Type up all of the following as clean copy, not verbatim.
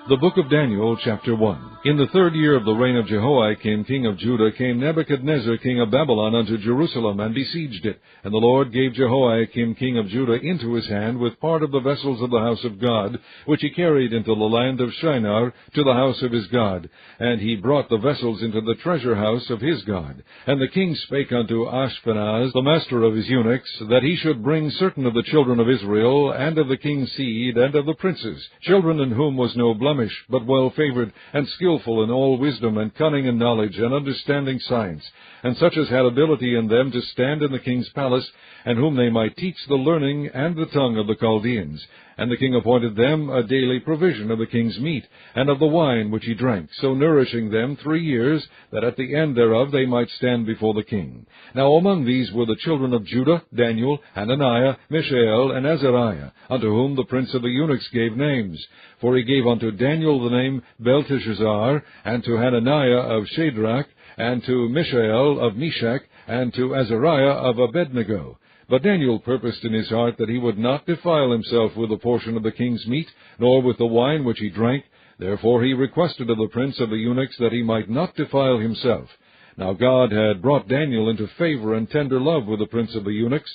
The book of Daniel, chapter 1. In the 3rd year of the reign of Jehoiakim, king of Judah, came Nebuchadnezzar, king of Babylon, unto Jerusalem, and besieged it. And the Lord gave Jehoiakim, king of Judah, into his hand, with part of the vessels of the house of God, which he carried into the land of Shinar, to the house of his God. And he brought the vessels into the treasure house of his God. And the king spake unto Ashpenaz, the master of his eunuchs, that he should bring certain of the children of Israel, and of the king's seed, and of the princes, children in whom was no blemish, but well-favored, and skillful in all wisdom, and cunning in knowledge, and understanding science, and such as had ability in them to stand in the king's palace, and whom they might teach the learning and the tongue of the Chaldeans. And the king appointed them a daily provision of the king's meat, and of the wine which he drank, so nourishing them 3 years, that at the end thereof they might stand before the king. Now among these were the children of Judah, Daniel, Hananiah, Mishael, and Azariah, unto whom the prince of the eunuchs gave names. For he gave unto Daniel the name Belteshazzar, and to Hananiah of Shadrach, and to Mishael of Meshach, and to Azariah of Abednego. But Daniel purposed in his heart that he would not defile himself with a portion of the king's meat, nor with the wine which he drank. Therefore he requested of the prince of the eunuchs that he might not defile himself. Now God had brought Daniel into favor and tender love with the prince of the eunuchs.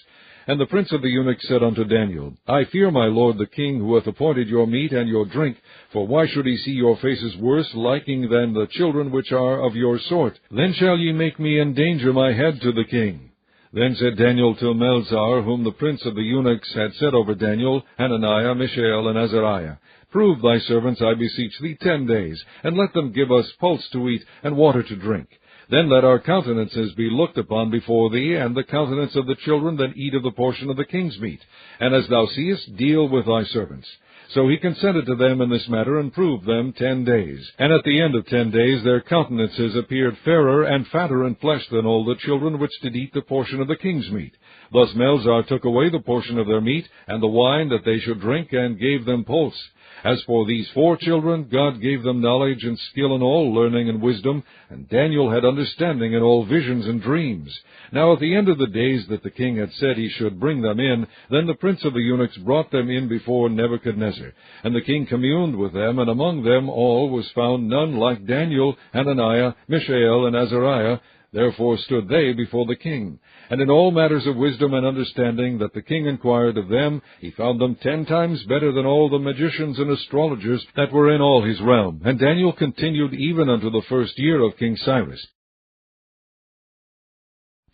And the prince of the eunuchs said unto Daniel, I fear my lord the king, who hath appointed your meat and your drink, for why should he see your faces worse liking than the children which are of your sort? Then shall ye make me endanger my head to the king. Then said Daniel to Melzar, whom the prince of the eunuchs had set over Daniel, Hananiah, Mishael, and Azariah, Prove thy servants, I beseech thee, 10 days, and let them give us pulse to eat, and water to drink. Then let our countenances be looked upon before thee, and the countenance of the children that eat of the portion of the king's meat. And as thou seest, deal with thy servants. So he consented to them in this matter, and proved them 10 days. And at the end of 10 days their countenances appeared fairer and fatter in flesh than all the children which did eat the portion of the king's meat. Thus Melzar took away the portion of their meat, and the wine that they should drink, and gave them pulse. As for these 4 children, God gave them knowledge and skill in all learning and wisdom, and Daniel had understanding in all visions and dreams. Now at the end of the days that the king had said he should bring them in, then the prince of the eunuchs brought them in before Nebuchadnezzar. And the king communed with them, and among them all was found none like Daniel, Hananiah, Mishael, and Azariah. Therefore stood they before the king. And in all matters of wisdom and understanding that the king inquired of them, he found them 10 times better than all the magicians and astrologers that were in all his realm. And Daniel continued even unto the 1st year of King Cyrus.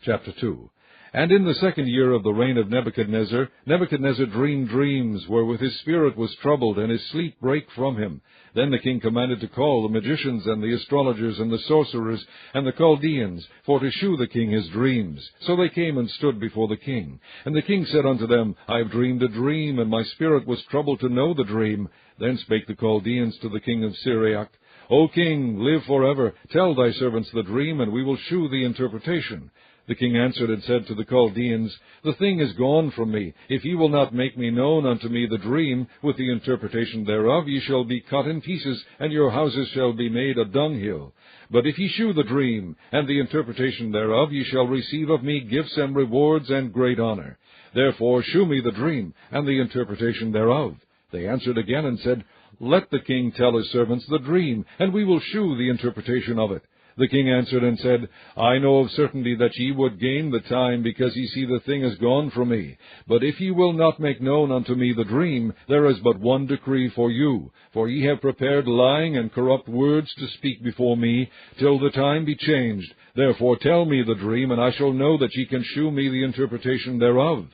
Chapter 2. And in the 2nd year of the reign of Nebuchadnezzar, Nebuchadnezzar dreamed dreams, wherewith his spirit was troubled, and his sleep brake from him. Then the king commanded to call the magicians, and the astrologers, and the sorcerers, and the Chaldeans, for to shew the king his dreams. So they came and stood before the king. And the king said unto them, I have dreamed a dream, and my spirit was troubled to know the dream. Then spake the Chaldeans to the king of Syriac, O king, live forever. Tell thy servants the dream, and we will shew the interpretation. The king answered and said to the Chaldeans, The thing is gone from me. If ye will not make me known unto me the dream, with the interpretation thereof, ye shall be cut in pieces, and your houses shall be made a dunghill. But if ye shew the dream, and the interpretation thereof, ye shall receive of me gifts and rewards and great honor. Therefore shew me the dream, and the interpretation thereof. They answered again and said, Let the king tell his servants the dream, and we will shew the interpretation of it. The king answered and said, I know of certainty that ye would gain the time, because ye see the thing is gone from me. But if ye will not make known unto me the dream, there is but one decree for you. For ye have prepared lying and corrupt words to speak before me, till the time be changed. Therefore tell me the dream, and I shall know that ye can shew me the interpretation thereof.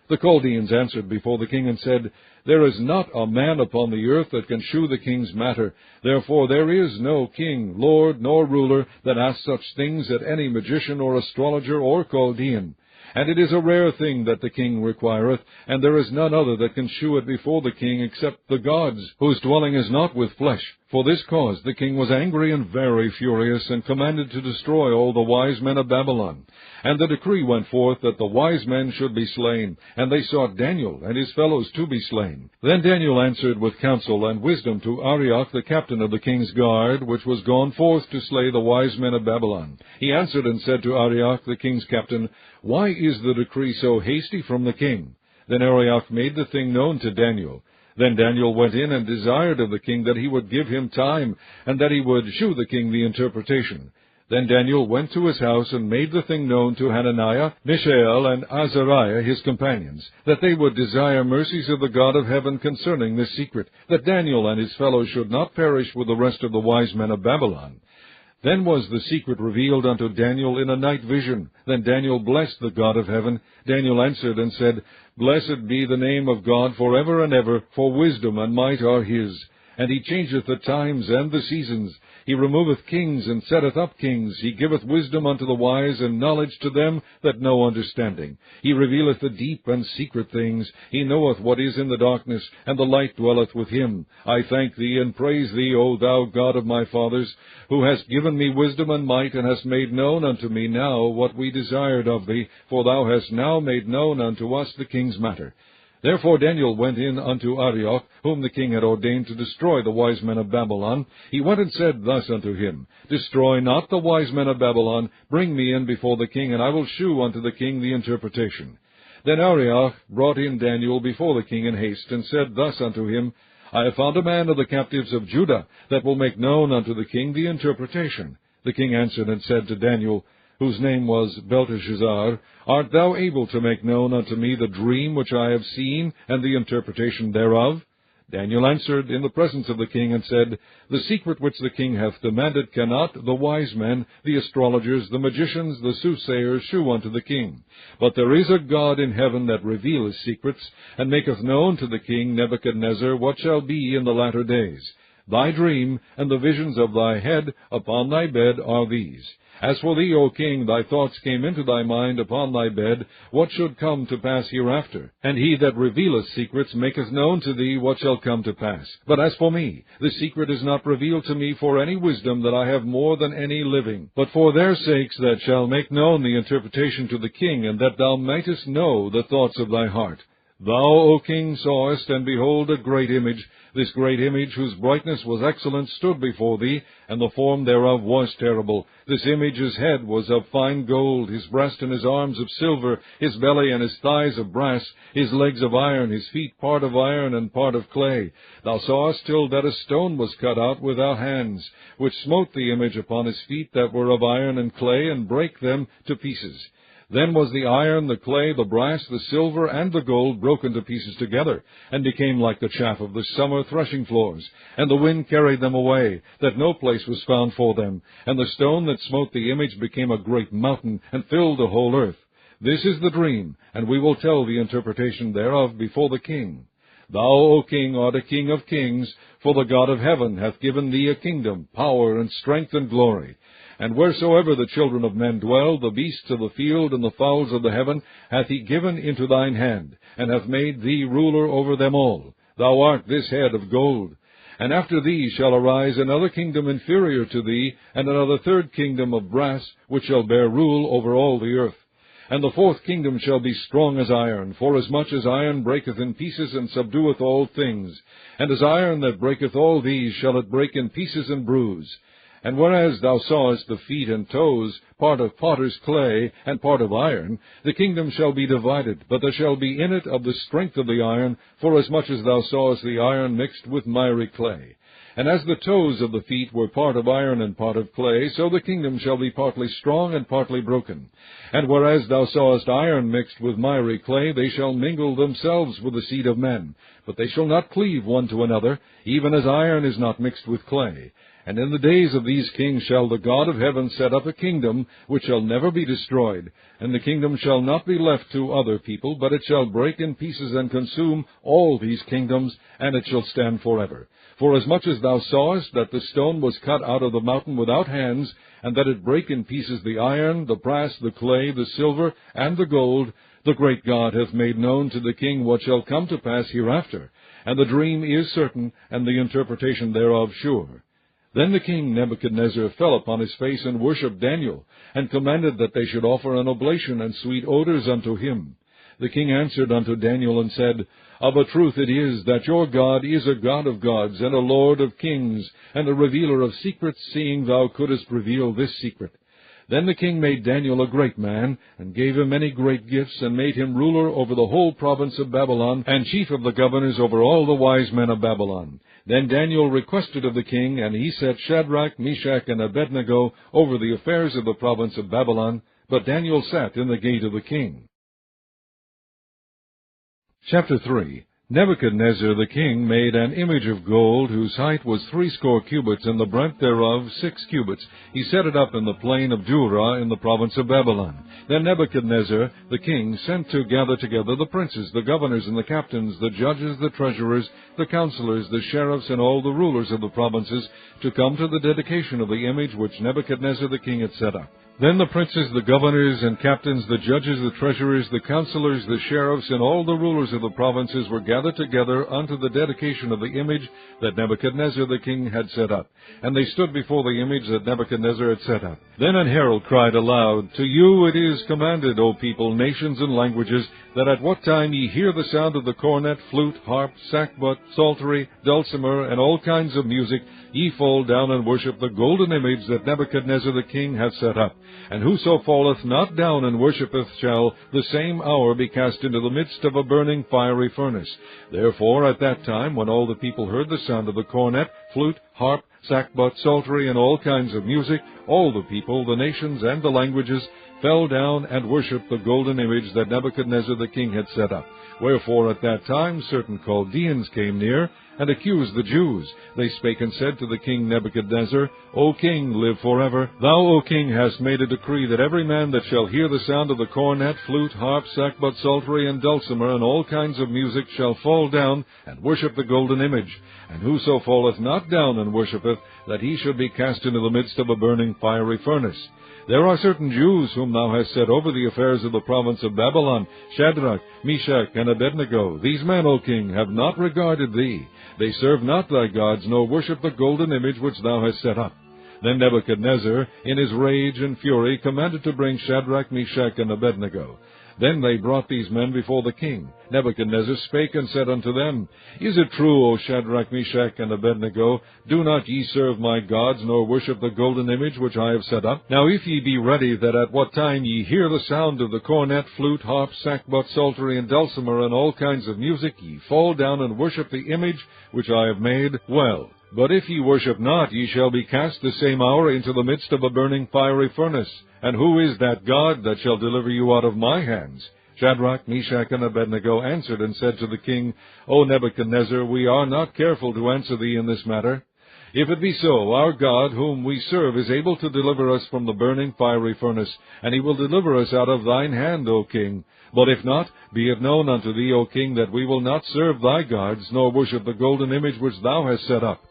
The Chaldeans answered before the king and said, There is not a man upon the earth that can shew the king's matter. Therefore there is no king, lord, nor ruler that asks such things at any magician or astrologer or Chaldean. And it is a rare thing that the king requireth, and there is none other that can shew it before the king except the gods, whose dwelling is not with flesh. For this cause the king was angry and very furious, and commanded to destroy all the wise men of Babylon. And the decree went forth that the wise men should be slain, and they sought Daniel and his fellows to be slain. Then Daniel answered with counsel and wisdom to Arioch, the captain of the king's guard, which was gone forth to slay the wise men of Babylon. He answered and said to Arioch, the king's captain, Why is the decree so hasty from the king? Then Arioch made the thing known to Daniel. Then Daniel went in and desired of the king that he would give him time, and that he would shew the king the interpretation. Then Daniel went to his house and made the thing known to Hananiah, Mishael, and Azariah his companions, that they would desire mercies of the God of heaven concerning this secret, that Daniel and his fellows should not perish with the rest of the wise men of Babylon. Then was the secret revealed unto Daniel in a night vision. Then Daniel blessed the God of heaven. Daniel answered and said, Blessed be the name of God forever and ever, for wisdom and might are his. And he changeth the times and the seasons. He removeth kings, and setteth up kings. He giveth wisdom unto the wise, and knowledge to them that know understanding. He revealeth the deep and secret things. He knoweth what is in the darkness, and the light dwelleth with him. I thank thee, and praise thee, O thou God of my fathers, who hast given me wisdom and might, and hast made known unto me now what we desired of thee, for thou hast now made known unto us the king's matter. Therefore Daniel went in unto Arioch, whom the king had ordained to destroy the wise men of Babylon. He went and said thus unto him, Destroy not the wise men of Babylon. Bring me in before the king, and I will shew unto the king the interpretation. Then Arioch brought in Daniel before the king in haste, and said thus unto him, I have found a man of the captives of Judah, that will make known unto the king the interpretation. The king answered and said to Daniel, whose name was Belteshazzar, Art thou able to make known unto me the dream which I have seen, and the interpretation thereof? Daniel answered in the presence of the king, and said, The secret which the king hath demanded cannot the wise men, the astrologers, the magicians, the soothsayers shew unto the king. But there is a God in heaven that revealeth secrets, and maketh known to the king Nebuchadnezzar what shall be in the latter days. Thy dream and the visions of thy head upon thy bed are these. As for thee, O king, thy thoughts came into thy mind upon thy bed, what should come to pass hereafter. And he that revealeth secrets maketh known to thee what shall come to pass. But as for me, the secret is not revealed to me for any wisdom that I have more than any living, but for their sakes that shall make known the interpretation to the king, and that thou mightest know the thoughts of thy heart. Thou, O king, sawest, and behold, a great image. This great image, whose brightness was excellent, stood before thee, and the form thereof was terrible. This image's head was of fine gold, his breast and his arms of silver, his belly and his thighs of brass, his legs of iron, his feet part of iron and part of clay. Thou sawest till that a stone was cut out without hands, which smote the image upon his feet that were of iron and clay, and brake them to pieces. Then was the iron, the clay, the brass, the silver, and the gold broken to pieces together, and became like the chaff of the summer threshing floors. And the wind carried them away, that no place was found for them. And the stone that smote the image became a great mountain, and filled the whole earth. This is the dream, and we will tell the interpretation thereof before the king. Thou, O king, art a king of kings, for the God of heaven hath given thee a kingdom, power, and strength, and glory. And wheresoever the children of men dwell, the beasts of the field and the fowls of the heaven hath he given into thine hand, and hath made thee ruler over them all. Thou art this head of gold. And after thee shall arise another kingdom inferior to thee, and another third kingdom of brass, which shall bear rule over all the earth. And the fourth kingdom shall be strong as iron, forasmuch as iron breaketh in pieces and subdueth all things. And as iron that breaketh all these shall it break in pieces and bruise. And whereas thou sawest the feet and toes, part of potter's clay, and part of iron, the kingdom shall be divided, but there shall be in it of the strength of the iron, forasmuch as thou sawest the iron mixed with miry clay. And as the toes of the feet were part of iron and part of clay, so the kingdom shall be partly strong and partly broken. And whereas thou sawest iron mixed with miry clay, they shall mingle themselves with the seed of men, but they shall not cleave one to another, even as iron is not mixed with clay. And in the days of these kings shall the God of heaven set up a kingdom which shall never be destroyed, and the kingdom shall not be left to other people, but it shall break in pieces and consume all these kingdoms, and it shall stand forever. Forasmuch as thou sawest that the stone was cut out of the mountain without hands, and that it brake in pieces the iron, the brass, the clay, the silver, and the gold, the great God hath made known to the king what shall come to pass hereafter, and the dream is certain, and the interpretation thereof sure. Then the king Nebuchadnezzar fell upon his face and worshipped Daniel, and commanded that they should offer an oblation and sweet odors unto him. The king answered unto Daniel and said, Of a truth it is that your God is a God of gods, and a Lord of kings, and a revealer of secrets, seeing thou couldest reveal this secret. Then the king made Daniel a great man, and gave him many great gifts, and made him ruler over the whole province of Babylon, and chief of the governors over all the wise men of Babylon. Then Daniel requested of the king, and he set Shadrach, Meshach, and Abednego over the affairs of the province of Babylon, but Daniel sat in the gate of the king. Chapter 3. Nebuchadnezzar the king made an image of gold, whose height was 60 cubits, and the breadth thereof 6 cubits. He set it up in the plain of Dura in the province of Babylon. Then Nebuchadnezzar the king sent to gather together the princes, the governors, and the captains, the judges, the treasurers, the counselors, the sheriffs, and all the rulers of the provinces, to come to the dedication of the image which Nebuchadnezzar the king had set up. Then the princes, the governors and captains, the judges, the treasurers, the counselors, the sheriffs, and all the rulers of the provinces were gathered together unto the dedication of the image that Nebuchadnezzar the king had set up. And they stood before the image that Nebuchadnezzar had set up. Then an herald cried aloud, To you it is commanded, O people, nations, and languages, that at what time ye hear the sound of the cornet, flute, harp, sackbut, psaltery, dulcimer, and all kinds of music, ye fall down and worship the golden image that Nebuchadnezzar the king hath set up. And whoso falleth not down and worshippeth shall the same hour be cast into the midst of a burning fiery furnace. Therefore at that time, when all the people heard the sound of the cornet, flute, harp, sackbut, psaltery, and all kinds of music, all the people, the nations, and the languages, fell down and worshipped the golden image that Nebuchadnezzar the king had set up. Wherefore at that time certain Chaldeans came near, and accused the Jews. They spake and said to the king Nebuchadnezzar, O king, live forever. Thou, O king, hast made a decree that every man that shall hear the sound of the cornet, flute, harp, sackbut, psaltery, and dulcimer, and all kinds of music, shall fall down and worship the golden image. And whoso falleth not down and worshippeth, that he should be cast into the midst of a burning fiery furnace. There are certain Jews whom thou hast set over the affairs of the province of Babylon, Shadrach, Meshach, and Abednego. These men, O king, have not regarded thee. They serve not thy gods, nor worship the golden image which thou hast set up. Then Nebuchadnezzar, in his rage and fury, commanded to bring Shadrach, Meshach, and Abednego. Then they brought these men before the king. Nebuchadnezzar spake and said unto them, Is it true, O Shadrach, Meshach, and Abednego, do not ye serve my gods, nor worship the golden image which I have set up? Now if ye be ready, that at what time ye hear the sound of the cornet, flute, harp, sackbut, psaltery, and dulcimer, and all kinds of music, ye fall down and worship the image which I have made, well. But if ye worship not, ye shall be cast the same hour into the midst of a burning fiery furnace. And who is that God that shall deliver you out of my hands? Shadrach, Meshach, and Abednego answered and said to the king, O Nebuchadnezzar, we are not careful to answer thee in this matter. If it be so, our God, whom we serve, is able to deliver us from the burning fiery furnace, and he will deliver us out of thine hand, O king. But if not, be it known unto thee, O king, that we will not serve thy gods, nor worship the golden image which thou hast set up.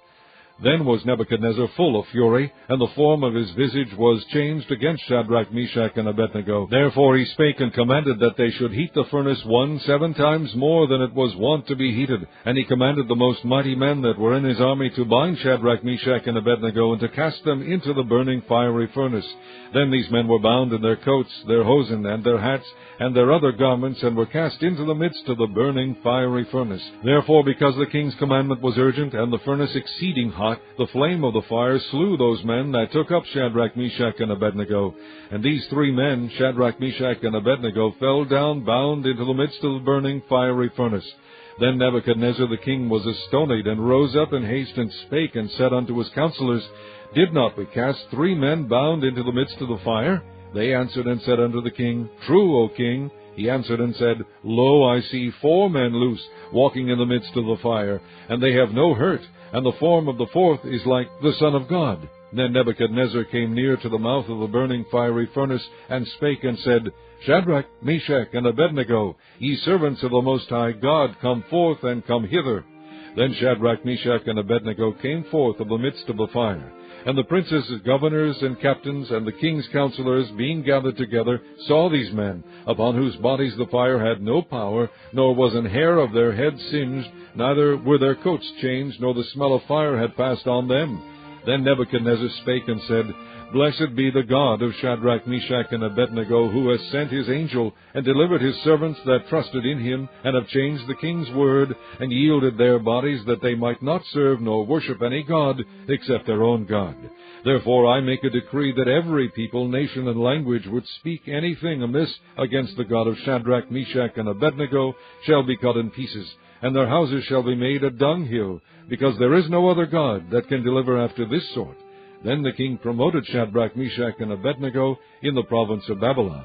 Then was Nebuchadnezzar full of fury, and the form of his visage was changed against Shadrach, Meshach, and Abednego. Therefore he spake and commanded that they should heat the furnace 7 times more than it was wont to be heated. And he commanded the most mighty men that were in his army to bind Shadrach, Meshach, and Abednego, and to cast them into the burning fiery furnace. Then these men were bound in their coats, their hosen, and their hats, and their other garments, and were cast into the midst of the burning fiery furnace. Therefore, because the king's commandment was urgent, and the furnace exceeding hot, the flame of the fire slew those men that took up Shadrach, Meshach, and Abednego. And these 3 men, Shadrach, Meshach, and Abednego, fell down bound into the midst of the burning fiery furnace. Then Nebuchadnezzar the king was astonied, and rose up in haste, and spake, and said unto his counselors, Did not we cast 3 men bound into the midst of the fire? They answered and said unto the king, True, O king. He answered and said, Lo, I see 4 men loose, walking in the midst of the fire, and they have no hurt, and the form of the 4th is like the Son of God. Then Nebuchadnezzar came near to the mouth of the burning fiery furnace, and spake and said, Shadrach, Meshach, and Abednego, ye servants of the Most High God, come forth and come hither. Then Shadrach, Meshach, and Abednego came forth of the midst of the fire. And the princes, governors, and captains, and the king's counselors, being gathered together, saw these men, upon whose bodies the fire had no power, nor was an hair of their head singed, neither were their coats changed, nor the smell of fire had passed on them. Then Nebuchadnezzar spake and said, Blessed be the God of Shadrach, Meshach, and Abednego, who has sent his angel, and delivered his servants that trusted in him, and have changed the king's word, and yielded their bodies, that they might not serve nor worship any god, except their own God. Therefore I make a decree that every people, nation, and language which speak anything amiss against the God of Shadrach, Meshach, and Abednego shall be cut in pieces, and their houses shall be made a dunghill, because there is no other God that can deliver after this sort. Then the king promoted Shadrach, Meshach, and Abednego in the province of Babylon.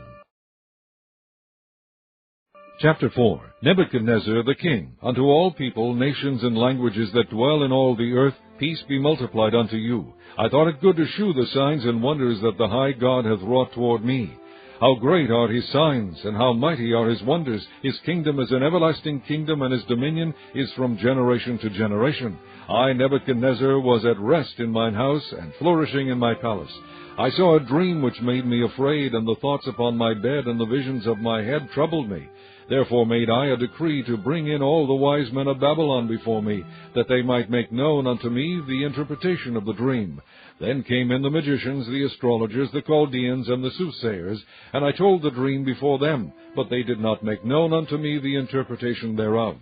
Chapter 4. Nebuchadnezzar the king. Unto all people, nations, and languages that dwell in all the earth, peace be multiplied unto you. I thought it good to shew the signs and wonders that the high God hath wrought toward me. How great are his signs, and how mighty are his wonders! His kingdom is an everlasting kingdom, and his dominion is from generation to generation. I, Nebuchadnezzar, was at rest in mine house, and flourishing in my palace. I saw a dream which made me afraid, and the thoughts upon my bed and the visions of my head troubled me. Therefore made I a decree to bring in all the wise men of Babylon before me, that they might make known unto me the interpretation of the dream. Then came in the magicians, the astrologers, the Chaldeans, and the soothsayers, and I told the dream before them, but they did not make known unto me the interpretation thereof.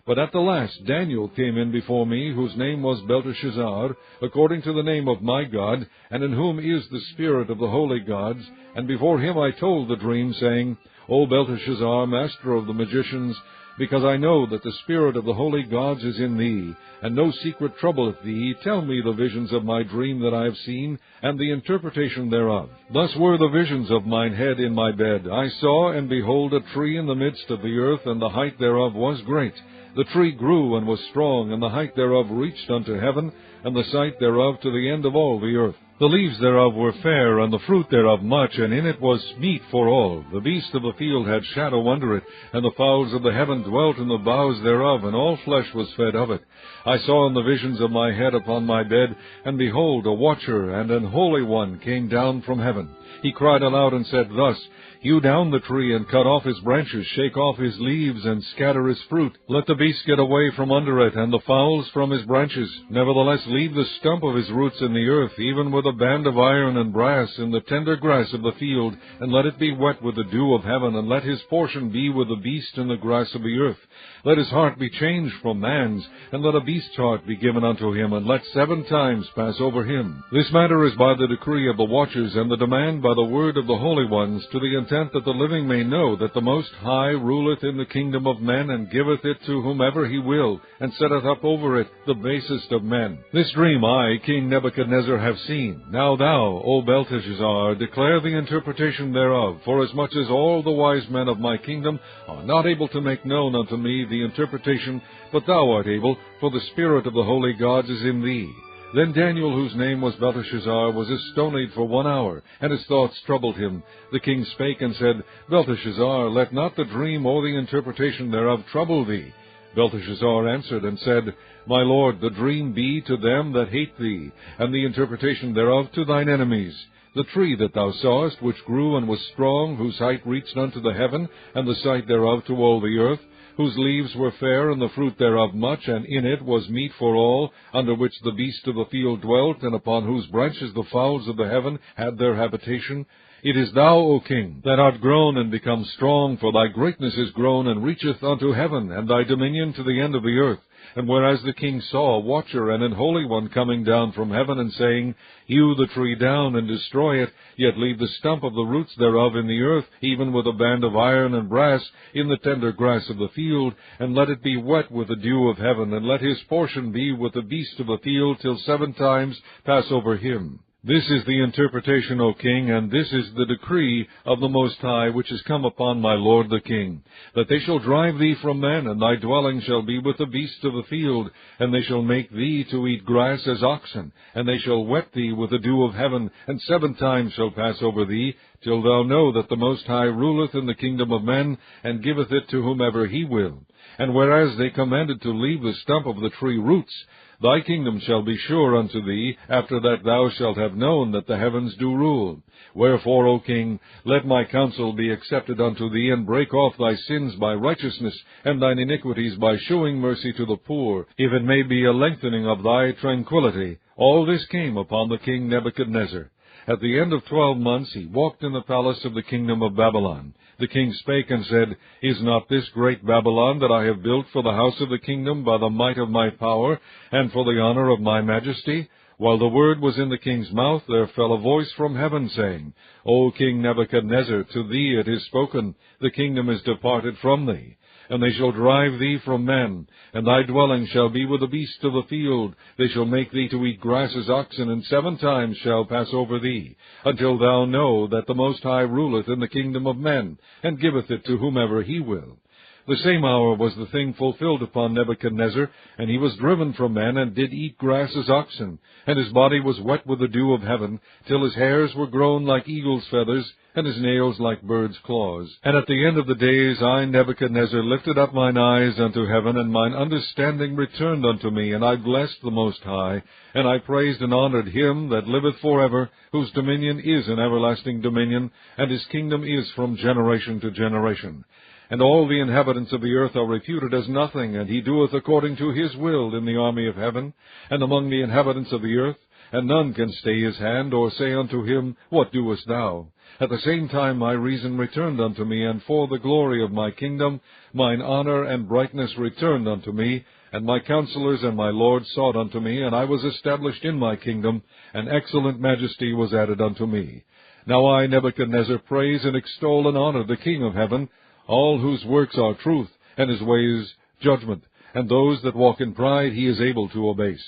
But at the last Daniel came in before me, whose name was Belteshazzar, according to the name of my God, and in whom is the spirit of the holy gods. And before him I told the dream, saying, O Belteshazzar, master of the magicians, because I know that the spirit of the holy gods is in thee, and no secret troubleth thee, tell me the visions of my dream that I have seen, and the interpretation thereof. Thus were the visions of mine head in my bed. I saw, and behold, a tree in the midst of the earth, and the height thereof was great. The tree grew and was strong, and the height thereof reached unto heaven, and the sight thereof to the end of all the earth. The leaves thereof were fair, and the fruit thereof much, and in it was meat for all. The beast of the field had shadow under it, and the fowls of the heaven dwelt in the boughs thereof, and all flesh was fed of it. I saw in the visions of my head upon my bed, and behold, a watcher and an holy one came down from heaven. He cried aloud and said thus, Hew down the tree, and cut off his branches, shake off his leaves, and scatter his fruit. Let the beast get away from under it, and the fowls from his branches. Nevertheless leave the stump of his roots in the earth, even with a band of iron and brass, in the tender grass of the field, and let it be wet with the dew of heaven, and let his portion be with the beast in the grass of the earth. Let his heart be changed from man's, and let a beast's heart be given unto him, and let 7 times pass over him. This matter is by the decree of the watchers, and the demand by the word of the holy ones, to the intent that the living may know that the Most High ruleth in the kingdom of men, and giveth it to whomever he will, and setteth up over it the basest of men. This dream I, King Nebuchadnezzar, have seen. Now thou, O Belteshazzar, declare the interpretation thereof, forasmuch as all the wise men of my kingdom are not able to make known unto me the interpretation, but thou art able, for the spirit of the holy gods is in thee. Then Daniel, whose name was Belteshazzar, was astonied for 1 hour, and his thoughts troubled him. The king spake and said, Belteshazzar, let not the dream or the interpretation thereof trouble thee. Belteshazzar answered and said, My lord, the dream be to them that hate thee, and the interpretation thereof to thine enemies. The tree that thou sawest, which grew and was strong, whose height reached unto the heaven, and the sight thereof to all the earth, whose leaves were fair, and the fruit thereof much, and in it was meat for all, under which the beast of the field dwelt, and upon whose branches the fowls of the heaven had their habitation. It is thou, O king, that art grown and become strong, for thy greatness is grown and reacheth unto heaven, and thy dominion to the end of the earth. And whereas the king saw a watcher and an holy one coming down from heaven, and saying, Hew the tree down and destroy it, yet leave the stump of the roots thereof in the earth, even with a band of iron and brass, in the tender grass of the field, and let it be wet with the dew of heaven, and let his portion be with the beast of the field, till 7 times pass over him. This is the interpretation, O king, and this is the decree of the Most High, which is come upon my lord the king, that they shall drive thee from men, and thy dwelling shall be with the beasts of the field, and they shall make thee to eat grass as oxen, and they shall wet thee with the dew of heaven, and 7 times shall pass over thee, till thou know that the Most High ruleth in the kingdom of men, and giveth it to whomever he will. And whereas they commanded to leave the stump of the tree roots, thy kingdom shall be sure unto thee, after that thou shalt have known that the heavens do rule. Wherefore, O king, let my counsel be accepted unto thee, and break off thy sins by righteousness, and thine iniquities by shewing mercy to the poor, if it may be a lengthening of thy tranquillity. All this came upon the king Nebuchadnezzar. At the end of 12 months he walked in the palace of the kingdom of Babylon. The king spake and said, Is not this great Babylon that I have built for the house of the kingdom by the might of my power, and for the honor of my majesty? While the word was in the king's mouth, there fell a voice from heaven, saying, O King Nebuchadnezzar, to thee it is spoken, the kingdom is departed from thee. And they shall drive thee from men, and thy dwelling shall be with the beasts of the field. They shall make thee to eat grass as oxen, and 7 times shall pass over thee, until thou know that the Most High ruleth in the kingdom of men, and giveth it to whomever he will. The same hour was the thing fulfilled upon Nebuchadnezzar, and he was driven from men, and did eat grass as oxen, and his body was wet with the dew of heaven, till his hairs were grown like eagle's feathers, and his nails like birds' claws. And at the end of the days I, Nebuchadnezzar, lifted up mine eyes unto heaven, and mine understanding returned unto me, and I blessed the Most High, and I praised and honored him that liveth forever, whose dominion is an everlasting dominion, and his kingdom is from generation to generation. And all the inhabitants of the earth are reputed as nothing, and he doeth according to his will in the army of heaven, and among the inhabitants of the earth, and none can stay his hand, or say unto him, What doest thou? At the same time my reason returned unto me, and for the glory of my kingdom mine honor and brightness returned unto me, and my counselors and my lords sought unto me, and I was established in my kingdom, and excellent majesty was added unto me. Now I, Nebuchadnezzar, praise and extol and honor the King of heaven, all whose works are truth, and his ways judgment, and those that walk in pride he is able to abase.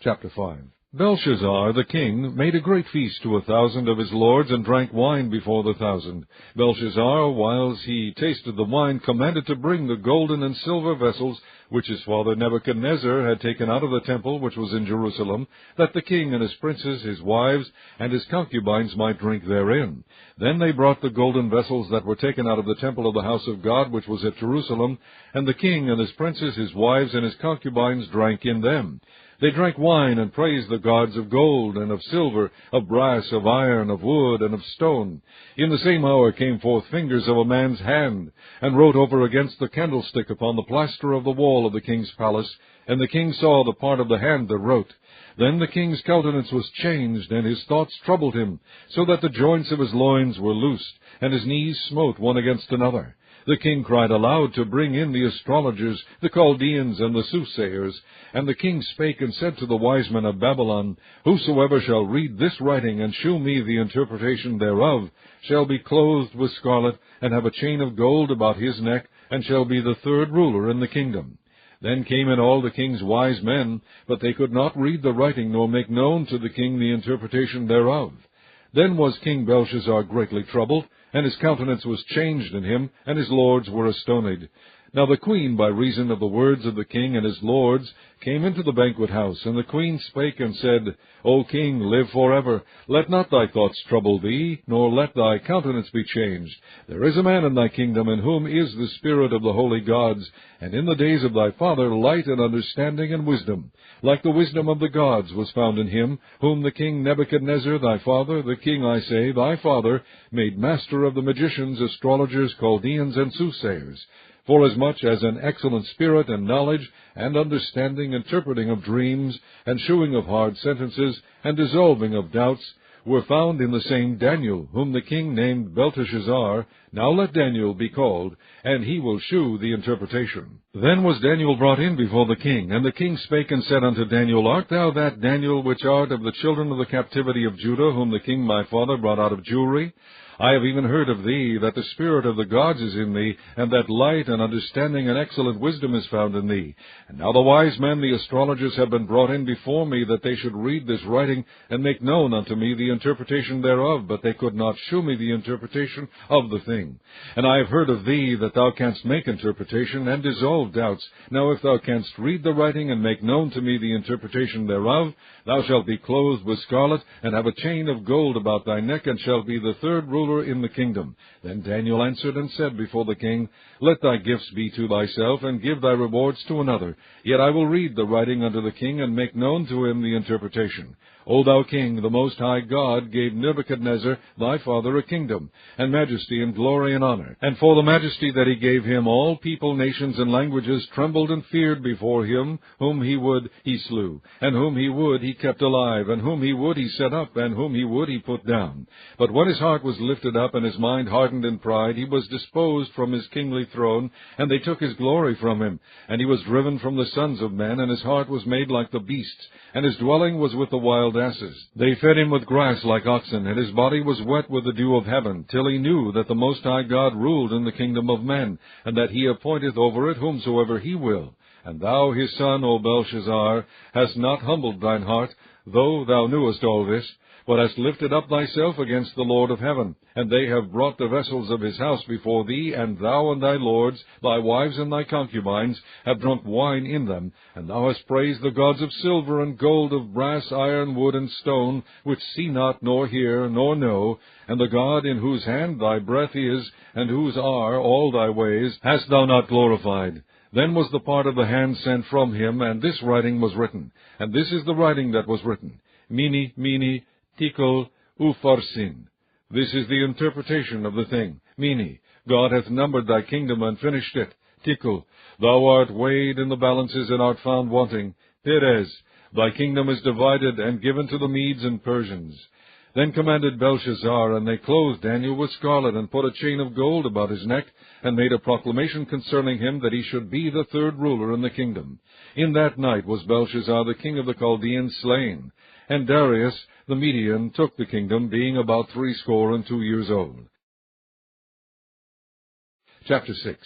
Chapter 5. Belshazzar the king made a great feast to 1,000 of his lords, and drank wine before the 1,000. Belshazzar, whiles he tasted the wine, commanded to bring the golden and silver vessels, which his father Nebuchadnezzar had taken out of the temple which was in Jerusalem, that the king and his princes, his wives, and his concubines might drink therein. Then they brought the golden vessels that were taken out of the temple of the house of God which was at Jerusalem, and the king and his princes, his wives, and his concubines drank in them. They drank wine and praised the gods of gold, and of silver, of brass, of iron, of wood, and of stone. In the same hour came forth fingers of a man's hand, and wrote over against the candlestick upon the plaster of the wall of the king's palace, and the king saw the part of the hand that wrote. Then the king's countenance was changed, and his thoughts troubled him, so that the joints of his loins were loosed, and his knees smote one against another. The king cried aloud to bring in the astrologers, the Chaldeans, and the soothsayers. And the king spake and said to the wise men of Babylon, Whosoever shall read this writing, and shew me the interpretation thereof, shall be clothed with scarlet, and have a chain of gold about his neck, and shall be the 3rd ruler in the kingdom. Then came in all the king's wise men, but they could not read the writing, nor make known to the king the interpretation thereof. Then was King Belshazzar greatly troubled, and his countenance was changed in him, and his lords were astonied. Now the queen, by reason of the words of the king and his lords, came into the banquet house, and the queen spake and said, O king, live forever. Let not thy thoughts trouble thee, nor let thy countenance be changed. There is a man in thy kingdom, in whom is the spirit of the holy gods, and in the days of thy father light and understanding and wisdom. Like the wisdom of the gods was found in him, whom the king Nebuchadnezzar thy father, the king, I say, thy father, made master of the magicians, astrologers, Chaldeans, and soothsayers. Forasmuch as an excellent spirit and knowledge, and understanding, interpreting of dreams, and shewing of hard sentences, and dissolving of doubts, were found in the same Daniel, whom the king named Belteshazzar. Now let Daniel be called, and he will shew the interpretation. Then was Daniel brought in before the king, and the king spake and said unto Daniel, Art thou that Daniel which art of the children of the captivity of Judah, whom the king my father brought out of Jewry? I have even heard of thee, that the spirit of the gods is in thee, and that light and understanding and excellent wisdom is found in thee. And now the wise men, the astrologers, have been brought in before me, that they should read this writing, and make known unto me the interpretation thereof, but they could not shew me the interpretation of the thing. And I have heard of thee, that thou canst make interpretation, and dissolve doubts. Now if thou canst read the writing, and make known to me the interpretation thereof, thou shalt be clothed with scarlet, and have a chain of gold about thy neck, and shalt be the 3rd ruler ruler in the kingdom. Then Daniel answered and said before the king, Let thy gifts be to thyself, and give thy rewards to another. Yet I will read the writing unto the king, and make known to him the interpretation. O thou king, the Most High God gave Nebuchadnezzar thy father a kingdom, and majesty, and glory, and honor. And for the majesty that he gave him, all people, nations, and languages trembled and feared before him. Whom he would, he slew, and whom he would, he kept alive, and whom he would, he set up, and whom he would, he put down. But when his heart was lifted up, and his mind hardened in pride, he was disposed from his kingly throne, and they took his glory from him. And he was driven from the sons of men, and his heart was made like the beasts, and his dwelling was with the wild asses. They fed him with grass like oxen, and his body was wet with the dew of heaven, till he knew that the Most High God ruled in the kingdom of men, and that he appointeth over it whomsoever he will. And thou, his son, O Belshazzar, hast not humbled thine heart, though thou knewest all this, but hast lifted up thyself against the Lord of heaven. And they have brought the vessels of his house before thee, and thou and thy lords, thy wives and thy concubines, have drunk wine in them. And thou hast praised the gods of silver and gold, of brass, iron, wood, and stone, which see not, nor hear, nor know. And the God in whose hand thy breath is, and whose are all thy ways, hast thou not glorified. Then was the part of the hand sent from him, and this writing was written. And this is the writing that was written. Mene, mene, tekel, upharsin. This is the interpretation of the thing. Mene, God hath numbered thy kingdom and finished it. Tekel, thou art weighed in the balances and art found wanting. Peres, thy kingdom is divided and given to the Medes and Persians. Then commanded Belshazzar, and they clothed Daniel with scarlet, and put a chain of gold about his neck, and made a proclamation concerning him, that he should be the third ruler in the kingdom. In that night was Belshazzar the king of the Chaldeans slain. And Darius the Median took the kingdom, being about 62 years old. Chapter 6.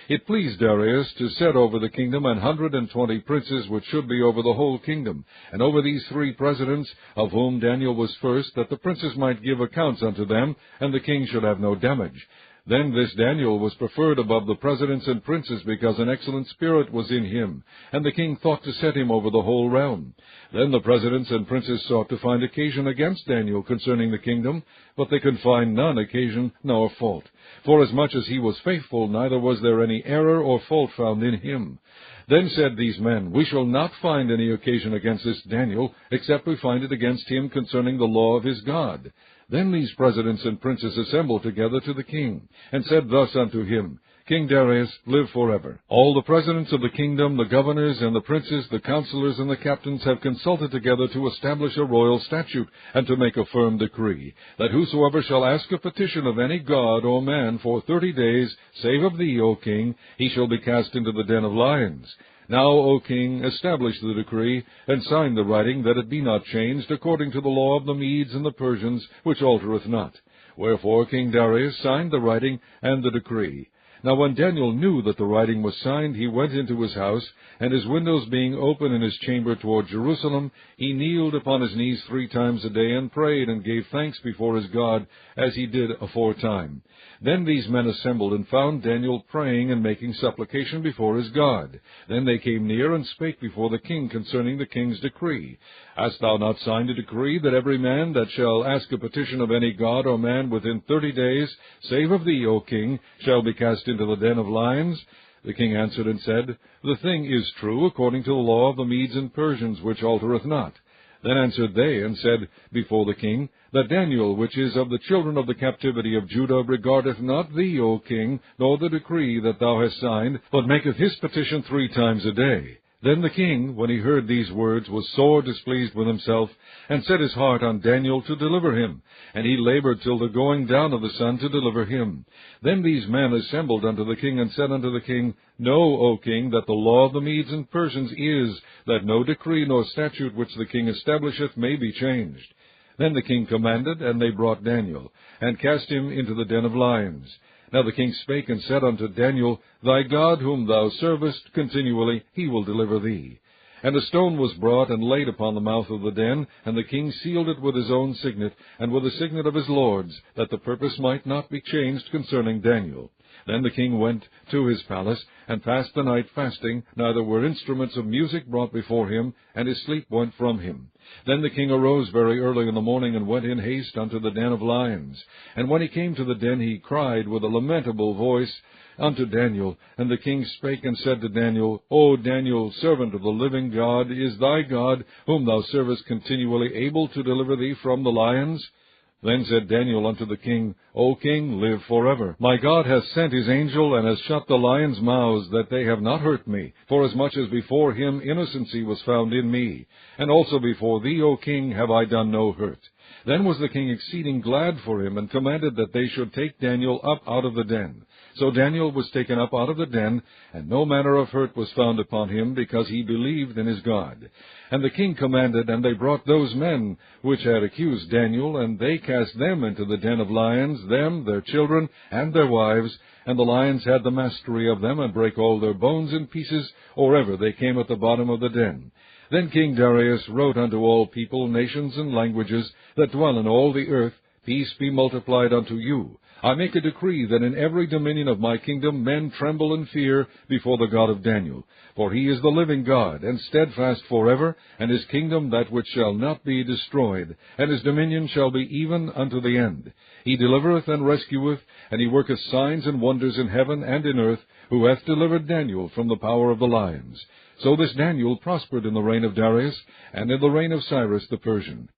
It pleased Darius to set over the kingdom 120 princes, which should be over the whole kingdom, and over these 3 presidents, of whom Daniel was first, that the princes might give accounts unto them, and the king should have no damage. Then this Daniel was preferred above the presidents and princes, because an excellent spirit was in him, and the king thought to set him over the whole realm. Then the presidents and princes sought to find occasion against Daniel concerning the kingdom, but they could find none occasion nor fault. Forasmuch as he was faithful, neither was there any error or fault found in him. Then said these men, We shall not find any occasion against this Daniel, except we find it against him concerning the law of his God. Then these presidents and princes assembled together to the king, and said thus unto him, King Darius, live forever. All the presidents of the kingdom, the governors and the princes, the counselors and the captains have consulted together to establish a royal statute, and to make a firm decree, that whosoever shall ask a petition of any god or man for 30 days, save of thee, O king, he shall be cast into the den of lions. Now, O king, establish the decree, and sign the writing, that it be not changed, according to the law of the Medes and the Persians, which altereth not. Wherefore King Darius signed the writing and the decree. Now when Daniel knew that the writing was signed, he went into his house, and his windows being open in his chamber toward Jerusalem, he kneeled upon his knees 3 times a day, and prayed, and gave thanks before his God, as he did aforetime. Then these men assembled, and found Daniel praying and making supplication before his God. Then they came near, and spake before the king concerning the king's decree. Hast thou not signed a decree, that every man that shall ask a petition of any god or man within 30 days, save of thee, O king, shall be cast into the den of lions? The king answered and said, The thing is true, according to the law of the Medes and Persians, which altereth not. Then answered they, and said before the king, that Daniel, which is of the children of the captivity of Judah, regardeth not thee, O king, nor the decree that thou hast signed, but maketh his petition 3 times a day. Then the king, when he heard these words, was sore displeased with himself, and set his heart on Daniel to deliver him. And he labored till the going down of the sun to deliver him. Then these men assembled unto the king, and said unto the king, Know, O king, that the law of the Medes and Persians is, that no decree nor statute which the king establisheth may be changed. Then the king commanded, and they brought Daniel, and cast him into the den of lions. Now the king spake and said unto Daniel, Thy God whom thou servest continually, he will deliver thee. And a stone was brought and laid upon the mouth of the den, and the king sealed it with his own signet, and with the signet of his lords, that the purpose might not be changed concerning Daniel. Then the king went to his palace, and passed the night fasting, neither were instruments of music brought before him, and his sleep went from him. Then the king arose very early in the morning, and went in haste unto the den of lions. And when he came to the den, he cried with a lamentable voice unto Daniel. And the king spake and said to Daniel, O Daniel, servant of the living God, is thy God, whom thou servest continually, able to deliver thee from the lions? Then said Daniel unto the king, O king, live forever. My God hath sent his angel, and hath shut the lions' mouths, that they have not hurt me, forasmuch as before him innocency was found in me. And also before thee, O king, have I done no hurt. Then was the king exceeding glad for him, and commanded that they should take Daniel up out of the den. So Daniel was taken up out of the den, and no manner of hurt was found upon him, because he believed in his God. And the king commanded, and they brought those men which had accused Daniel, and they cast them into the den of lions, them, their children, and their wives, and the lions had the mastery of them, and brake all their bones in pieces, or ever they came at the bottom of the den. Then King Darius wrote unto all people, nations, and languages, that dwell in all the earth, Peace be multiplied unto you. I make a decree that in every dominion of my kingdom men tremble and fear before the God of Daniel. For he is the living God, and steadfast forever, and his kingdom that which shall not be destroyed, and his dominion shall be even unto the end. He delivereth and rescueth, and he worketh signs and wonders in heaven and in earth, who hath delivered Daniel from the power of the lions. So this Daniel prospered in the reign of Darius, and in the reign of Cyrus the Persian.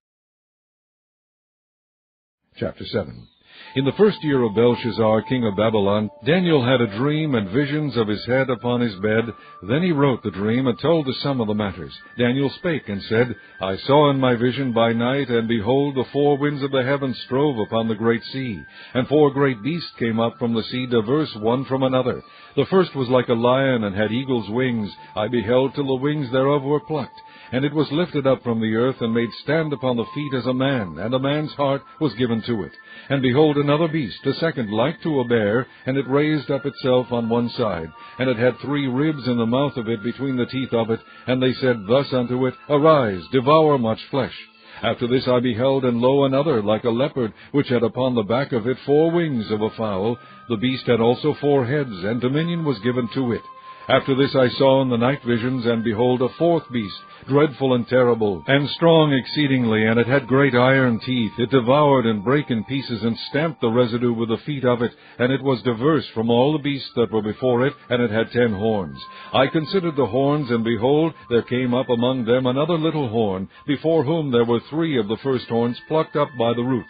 Chapter 7. In the first year of Belshazzar, king of Babylon, Daniel had a dream and visions of his head upon his bed. Then he wrote the dream, and told the sum of the matters. Daniel spake, and said, I saw in my vision by night, and behold, the four winds of the heaven strove upon the great sea. And four great beasts came up from the sea, diverse one from another. The first was like a lion, and had eagle's wings. I beheld till the wings thereof were plucked. And it was lifted up from the earth, and made stand upon the feet as a man, and a man's heart was given to it. And behold, another beast, a second, like to a bear, and it raised up itself on one side. And it had 3 ribs in the mouth of it between the teeth of it. And they said thus unto it, Arise, devour much flesh. After this I beheld, and lo, another, like a leopard, which had upon the back of it 4 wings of a fowl. The beast had also 4 heads, and dominion was given to it. After this I saw in the night visions, and behold, a 4th beast, dreadful and terrible, and strong exceedingly, and it had great iron teeth. It devoured and brake in pieces, and stamped the residue with the feet of it, and it was diverse from all the beasts that were before it, and it had 10 horns. I considered the horns, and behold, there came up among them another little horn, before whom there were 3 of the first horns plucked up by the roots.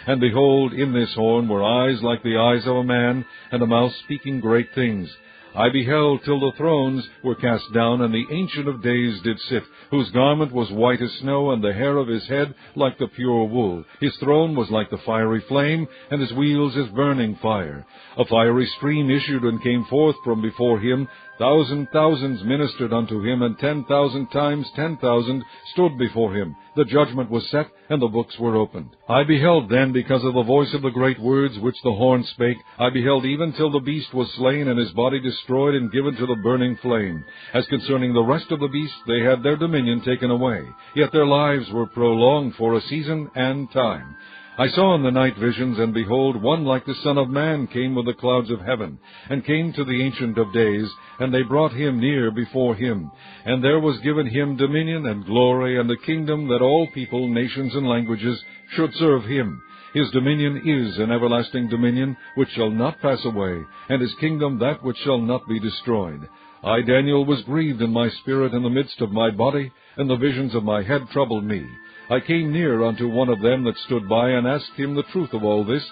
And behold, in this horn were eyes like the eyes of a man, and a mouth speaking great things. I beheld till the thrones were cast down, and the Ancient of Days did sit, whose garment was white as snow, and the hair of his head like the pure wool. His throne was like the fiery flame, and his wheels as burning fire. A fiery stream issued and came forth from before him. Thousands ministered unto him, and 10,000 times 10,000 stood before him. The judgment was set, and the books were opened. I beheld then, because of the voice of the great words which the horn spake, I beheld even till the beast was slain, and his body destroyed and given to the burning flame. As concerning the rest of the beasts, they had their dominion taken away, yet their lives were prolonged for a season and time. I saw in the night visions, and behold, one like the Son of Man came with the clouds of heaven, and came to the Ancient of Days, and they brought him near before him. And there was given him dominion and glory, and a kingdom, that all people, nations, and languages should serve him. His dominion is an everlasting dominion, which shall not pass away, and his kingdom that which shall not be destroyed. I, Daniel, was grieved in my spirit in the midst of my body, and the visions of my head troubled me. I came near unto one of them that stood by, and asked him the truth of all this.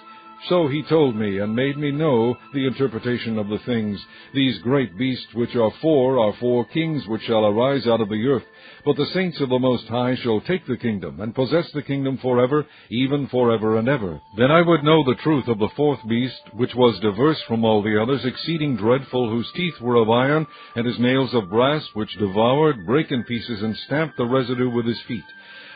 So he told me, and made me know the interpretation of the things. These great beasts which are 4 kings which shall arise out of the earth. But the saints of the Most High shall take the kingdom, and possess the kingdom forever, even forever and ever. Then I would know the truth of the 4th beast, which was diverse from all the others, exceeding dreadful, whose teeth were of iron, and his nails of brass, which devoured, brake in pieces, and stamped the residue with his feet.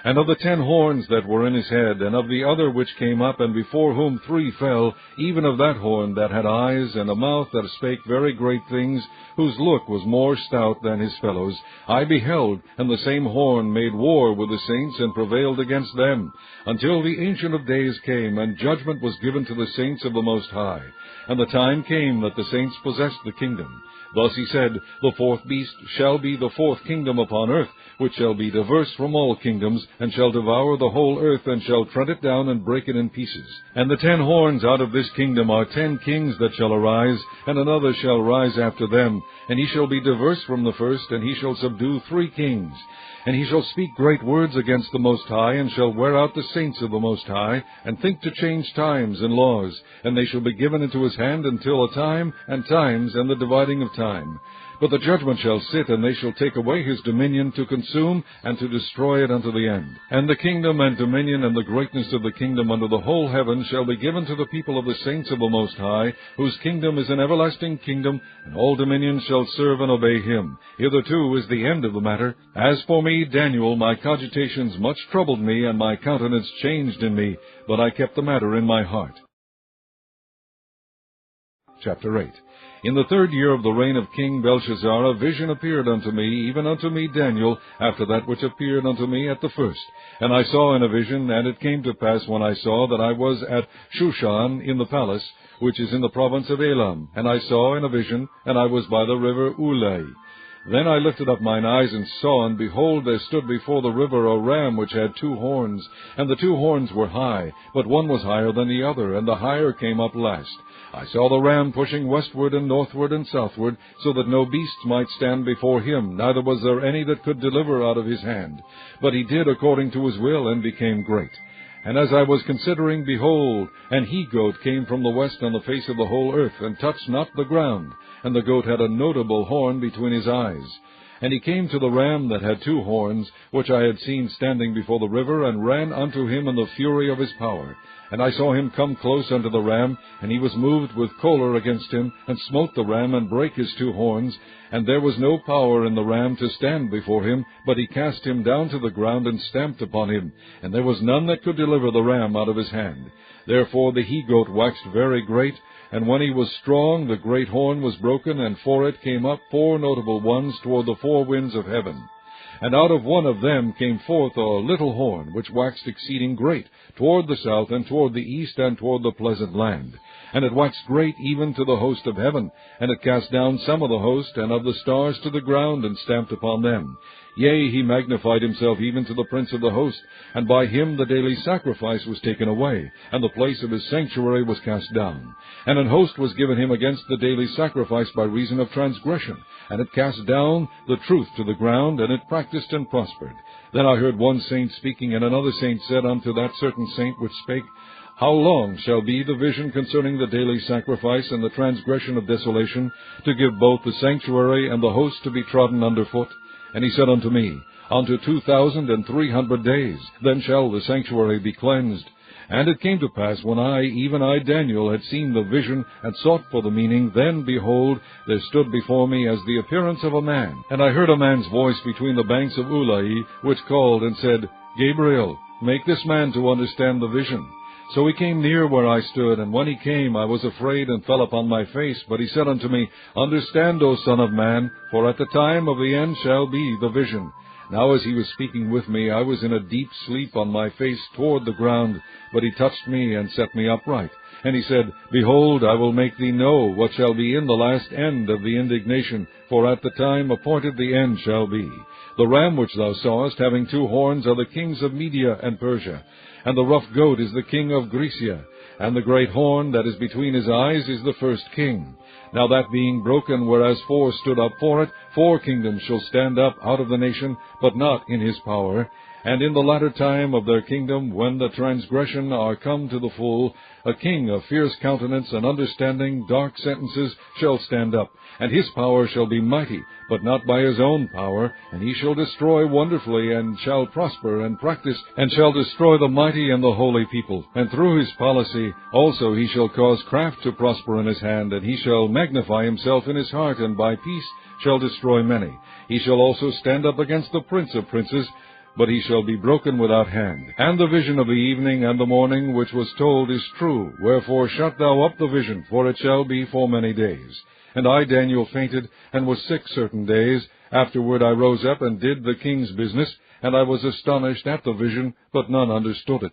And of the 10 horns that were in his head, and of the other which came up, and before whom 3 fell, even of that horn that had eyes, and a mouth that spake very great things, whose look was more stout than his fellows, I beheld, and the same horn made war with the saints, and prevailed against them, until the Ancient of Days came, and judgment was given to the saints of the Most High. And the time came that the saints possessed the kingdom. Thus he said, The 4th beast shall be the 4th kingdom upon earth, which shall be diverse from all kingdoms, and shall devour the whole earth, and shall tread it down, and break it in pieces. And the 10 horns out of this kingdom are 10 kings that shall arise, and another shall rise after them, and he shall be diverse from the first, and he shall subdue 3 kings. And he shall speak great words against the Most High, and shall wear out the saints of the Most High, and think to change times and laws, and they shall be given into his hand until a time, and times, and the dividing of time. But the judgment shall sit, and they shall take away his dominion, to consume and to destroy it unto the end. And the kingdom and dominion and the greatness of the kingdom under the whole heaven shall be given to the people of the saints of the Most High, whose kingdom is an everlasting kingdom, and all dominions shall serve and obey him. Hitherto is the end of the matter. As for me, Daniel, my cogitations much troubled me, and my countenance changed in me, but I kept the matter in my heart. Chapter 8. In the 3rd year of the reign of King Belshazzar, a vision appeared unto me, even unto me Daniel, after that which appeared unto me at the first. And I saw in a vision, and it came to pass when I saw that I was at Shushan in the palace, which is in the province of Elam. And I saw in a vision, and I was by the river Ulai. Then I lifted up mine eyes and saw, and behold, there stood before the river a ram which had 2 horns, and the 2 horns were high, but one was higher than the other, and the higher came up last. I saw the ram pushing westward and northward and southward, so that no beast might stand before him, neither was there any that could deliver out of his hand. But he did according to his will, and became great. And as I was considering, behold, an he-goat came from the west on the face of the whole earth, and touched not the ground. And the goat had a notable horn between his eyes. And he came to the ram that had 2 horns, which I had seen standing before the river, and ran unto him in the fury of his power. And I saw him come close unto the ram, and he was moved with choler against him, and smote the ram, and brake his 2 horns. And there was no power in the ram to stand before him, but he cast him down to the ground, and stamped upon him. And there was none that could deliver the ram out of his hand. Therefore the he-goat waxed very great, and when he was strong, the great horn was broken, and for it came up 4 notable ones toward the 4 winds of heaven. And out of one of them came forth a little horn, which waxed exceeding great, toward the south, and toward the east, and toward the pleasant land. And it waxed great even to the host of heaven, and it cast down some of the host, and of the stars to the ground, and stamped upon them. Yea, he magnified himself even to the prince of the host, and by him the daily sacrifice was taken away, and the place of his sanctuary was cast down. And an host was given him against the daily sacrifice by reason of transgression, and it cast down the truth to the ground, and it practiced and prospered. Then I heard one saint speaking, and another saint said unto that certain saint which spake, How long shall be the vision concerning the daily sacrifice and the transgression of desolation, to give both the sanctuary and the host to be trodden under foot? And he said unto me, Unto 2,300 days, then shall the sanctuary be cleansed. And it came to pass, when I, even I, Daniel, had seen the vision, and sought for the meaning, then, behold, there stood before me as the appearance of a man. And I heard a man's voice between the banks of Ulai, which called and said, Gabriel, make this man to understand the vision. So he came near where I stood, and when he came, I was afraid, and fell upon my face. But he said unto me, Understand, O Son of Man, for at the time of the end shall be the vision. Now as he was speaking with me, I was in a deep sleep on my face toward the ground. But he touched me, and set me upright. And he said, Behold, I will make thee know what shall be in the last end of the indignation, for at the time appointed the end shall be. The ram which thou sawest, having 2 horns, are the kings of Media and Persia. And the rough goat is the king of Grecia, and the great horn that is between his eyes is the first king. Now that being broken, whereas 4 stood up for it, 4 kingdoms shall stand up out of the nation, but not in his power. And in the latter time of their kingdom, when the transgression are come to the full, a king of fierce countenance and understanding dark sentences shall stand up, and his power shall be mighty, but not by his own power, and he shall destroy wonderfully, and shall prosper and practice, and shall destroy the mighty and the holy people. And through his policy also he shall cause craft to prosper in his hand, and he shall magnify himself in his heart, and by peace shall destroy many. He shall also stand up against the prince of princes, but he shall be broken without hand. And the vision of the evening and the morning which was told is true. Wherefore shut thou up the vision, for it shall be for many days. And I, Daniel, fainted, and was sick certain days. Afterward I rose up, and did the king's business, and I was astonished at the vision, but none understood it.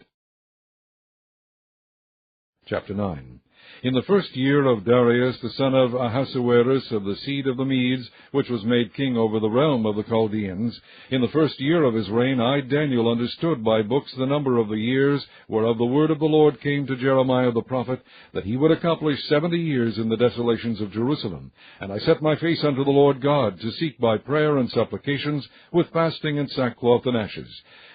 Chapter 9. In the first year of Darius, the son of Ahasuerus, of the seed of the Medes, which was made king over the realm of the Chaldeans, in the first year of his reign, I, Daniel, understood by books the number of the years, whereof the word of the Lord came to Jeremiah the prophet, that he would accomplish 70 years in the desolations of Jerusalem. And I set my face unto the Lord God, to seek by prayer and supplications, with fasting and sackcloth and ashes.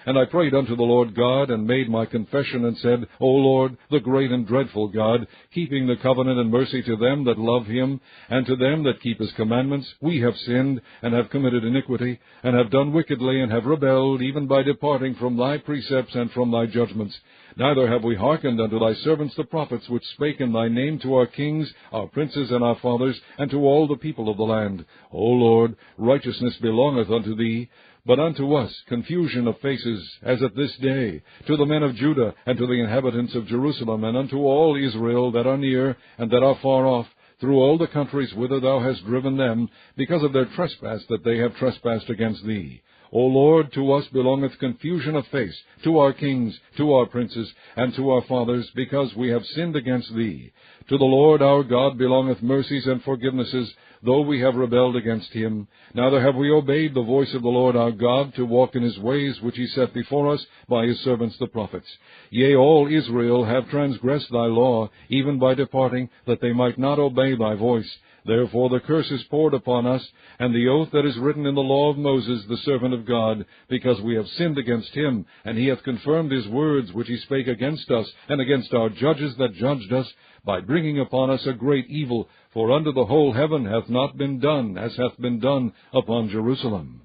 And I prayed unto the Lord God, and made my confession, and said, O Lord, the great and dreadful God, keeping the covenant and mercy to them that love him, and to them that keep his commandments, we have sinned, and have committed iniquity, and have done wickedly, and have rebelled, even by departing from thy precepts and from thy judgments. Neither have we hearkened unto thy servants the prophets, which spake in thy name to our kings, our princes, and our fathers, and to all the people of the land. O Lord, righteousness belongeth unto thee, but unto us confusion of faces, as at this day, to the men of Judah, and to the inhabitants of Jerusalem, and unto all Israel that are near, and that are far off, through all the countries whither thou hast driven them, because of their trespass that they have trespassed against thee. O Lord, to us belongeth confusion of face, to our kings, to our princes, and to our fathers, because we have sinned against thee. To the Lord our God belongeth mercies and forgivenesses, though we have rebelled against him. Neither have we obeyed the voice of the Lord our God, to walk in his ways which he set before us by his servants the prophets. Yea, all Israel have transgressed thy law, even by departing, that they might not obey thy voice. Therefore the curse is poured upon us, and the oath that is written in the law of Moses the servant of God, because we have sinned against him, and he hath confirmed his words which he spake against us, and against our judges that judged us, by bringing upon us a great evil, for under the whole heaven hath not been done as hath been done upon Jerusalem.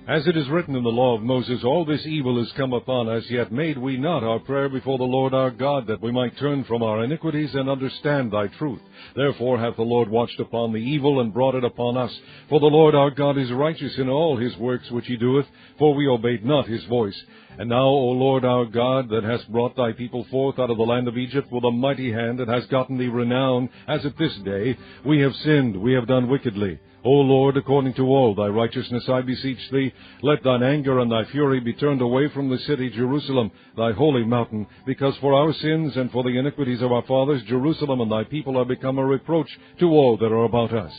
As it is written in the law of Moses, all this evil is come upon us, yet made we not our prayer before the Lord our God, that we might turn from our iniquities and understand thy truth. Therefore hath the Lord watched upon the evil, and brought it upon us. For the Lord our God is righteous in all his works which he doeth, for we obeyed not his voice. And now, O Lord our God, that hast brought thy people forth out of the land of Egypt with a mighty hand, and hast gotten thee renown, as at this day, we have sinned, we have done wickedly. O Lord, according to all thy righteousness, I beseech thee, let thine anger and thy fury be turned away from the city Jerusalem, thy holy mountain, because for our sins and for the iniquities of our fathers, Jerusalem and thy people are become a reproach to all that are about us.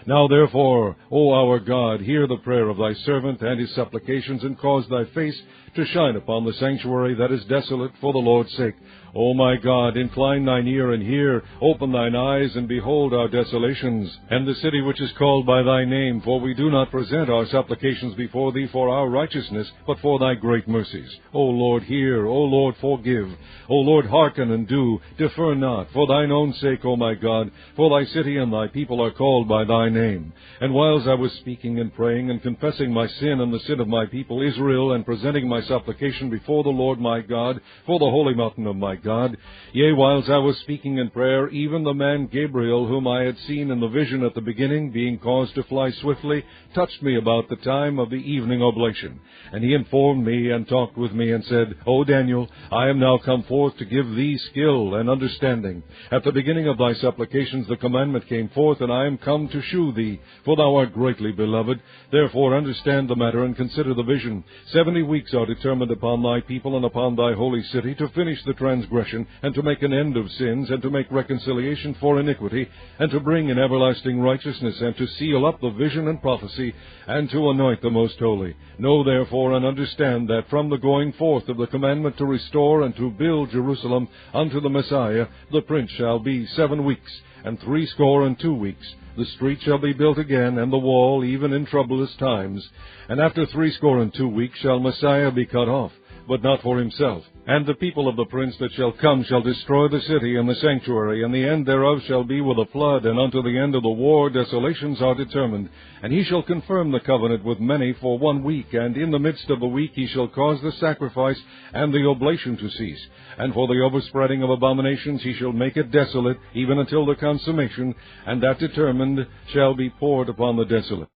Now therefore, O our God, hear the prayer of thy servant and his supplications, and cause thy face to shine upon the sanctuary that is desolate for the Lord's sake. O my God, incline thine ear and hear, open thine eyes and behold our desolations, and the city which is called by thy name, for we do not present our supplications before thee for our righteousness, but for thy great mercies. O Lord, hear, O Lord, forgive. O Lord, hearken and do, defer not, for thine own sake, O my God, for thy city and thy people are called by thy name. And whiles I was speaking and praying and confessing my sin and the sin of my people Israel, and presenting my supplication before the Lord my God, for the holy mountain of my God, yea, whiles I was speaking in prayer, even the man Gabriel, whom I had seen in the vision at the beginning, being caused to fly swiftly, touched me about the time of the evening oblation. And he informed me and talked with me, and said, O Daniel, I am now come forth to give thee skill and understanding. At the beginning of thy supplications the commandment came forth, and I am come to shew thee, for thou art greatly beloved. Therefore understand the matter, and consider the vision. 70 weeks are determined upon thy people and upon thy holy city, to finish the transgression, and to make an end of sins, and to make reconciliation for iniquity, and to bring in everlasting righteousness, and to seal up the vision and prophecy, and to anoint the most holy. Know therefore and understand that from the going forth of the commandment to restore and to build Jerusalem unto the Messiah, the prince shall be 7 weeks, and 62 weeks. The street shall be built again, and the wall, even in troublous times. And after 62 weeks shall Messiah be cut off, but not for himself. And the people of the prince that shall come shall destroy the city and the sanctuary, and the end thereof shall be with a flood, and unto the end of the war desolations are determined. And he shall confirm the covenant with many for 1 week, and in the midst of the week he shall cause the sacrifice and the oblation to cease. And for the overspreading of abominations he shall make it desolate, even until the consummation, and that determined shall be poured upon the desolate.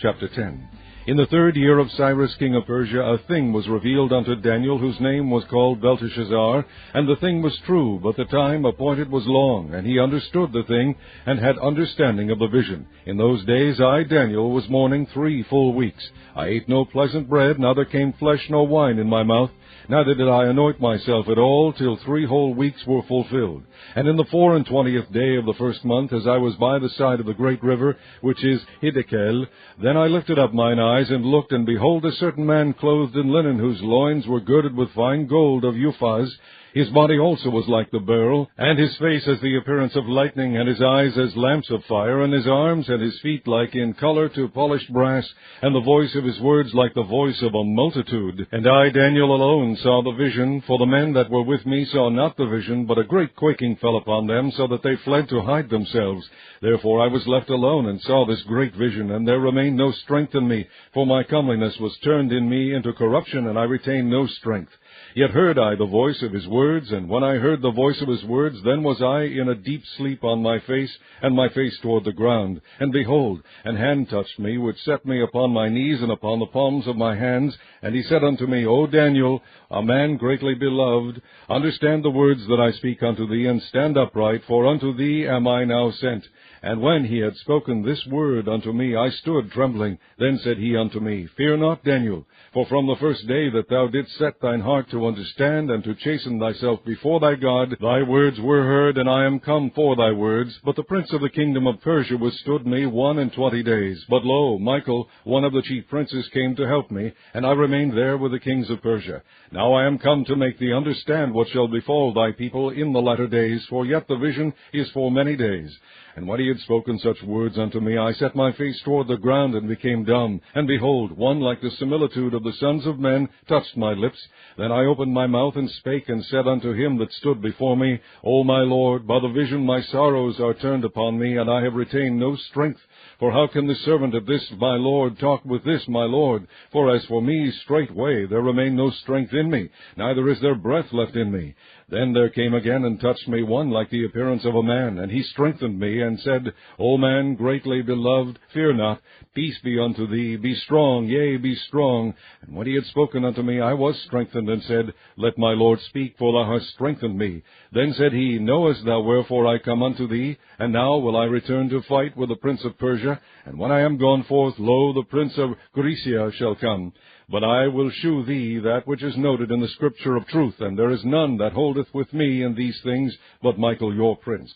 Chapter 10. In the 3rd year of Cyrus king of Persia, a thing was revealed unto Daniel, whose name was called Belteshazzar, and the thing was true, but the time appointed was long, and he understood the thing, and had understanding of the vision. In those days I, Daniel, was mourning 3 full weeks. I ate no pleasant bread, neither came flesh nor wine in my mouth, neither did I anoint myself at all, till 3 whole weeks were fulfilled. And in the 24th day of the 1st month, as I was by the side of the great river, which is Hiddekel, then I lifted up mine eyes, and looked, and behold, a certain man clothed in linen, whose loins were girded with fine gold of Uphaz. His body also was like the beryl, and his face as the appearance of lightning, and his eyes as lamps of fire, and his arms and his feet like in color to polished brass, and the voice of his words like the voice of a multitude. And I, Daniel, alone saw the vision, for the men that were with me saw not the vision, but a great quaking fell upon them, so that they fled to hide themselves. Therefore I was left alone, and saw this great vision, and there remained no strength in me, for my comeliness was turned in me into corruption, and I retained no strength. Yet heard I the voice of his words, and when I heard the voice of his words, then was I in a deep sleep on my face, and my face toward the ground. And behold, an hand touched me, which set me upon my knees and upon the palms of my hands. And he said unto me, O Daniel, a man greatly beloved, understand the words that I speak unto thee, and stand upright, for unto thee am I now sent. And when he had spoken this word unto me, I stood trembling. Then said he unto me, Fear not, Daniel, for from the first day that thou didst set thine heart to understand and to chasten thyself before thy God, thy words were heard, and I am come for thy words. But the prince of the kingdom of Persia withstood me 21 days. But lo, Michael, one of the chief princes, came to help me, and I remained there with the kings of Persia. Now I am come to make thee understand what shall befall thy people in the latter days, for yet the vision is for many days. And when he had spoken such words unto me, I set my face toward the ground, and became dumb. And behold, one like the similitude of the sons of men touched my lips. Then I opened my mouth, and spake, and said unto him that stood before me, O my Lord, by the vision my sorrows are turned upon me, and I have retained no strength. For how can the servant of this my Lord talk with this my Lord? For as for me, straightway there remained no strength in me, neither is there breath left in me. Then there came again and touched me one like the appearance of a man, and he strengthened me, and said, O man greatly beloved, fear not, peace be unto thee, be strong, yea, be strong. And when he had spoken unto me, I was strengthened, and said, Let my Lord speak, for thou hast strengthened me. Then said he, Knowest thou wherefore I come unto thee? And now will I return to fight with the prince of Persia? And when I am gone forth, lo, the prince of Grecia shall come. But I will shew thee that which is noted in the scripture of truth, and there is none that holdeth with me in these things but Michael your prince.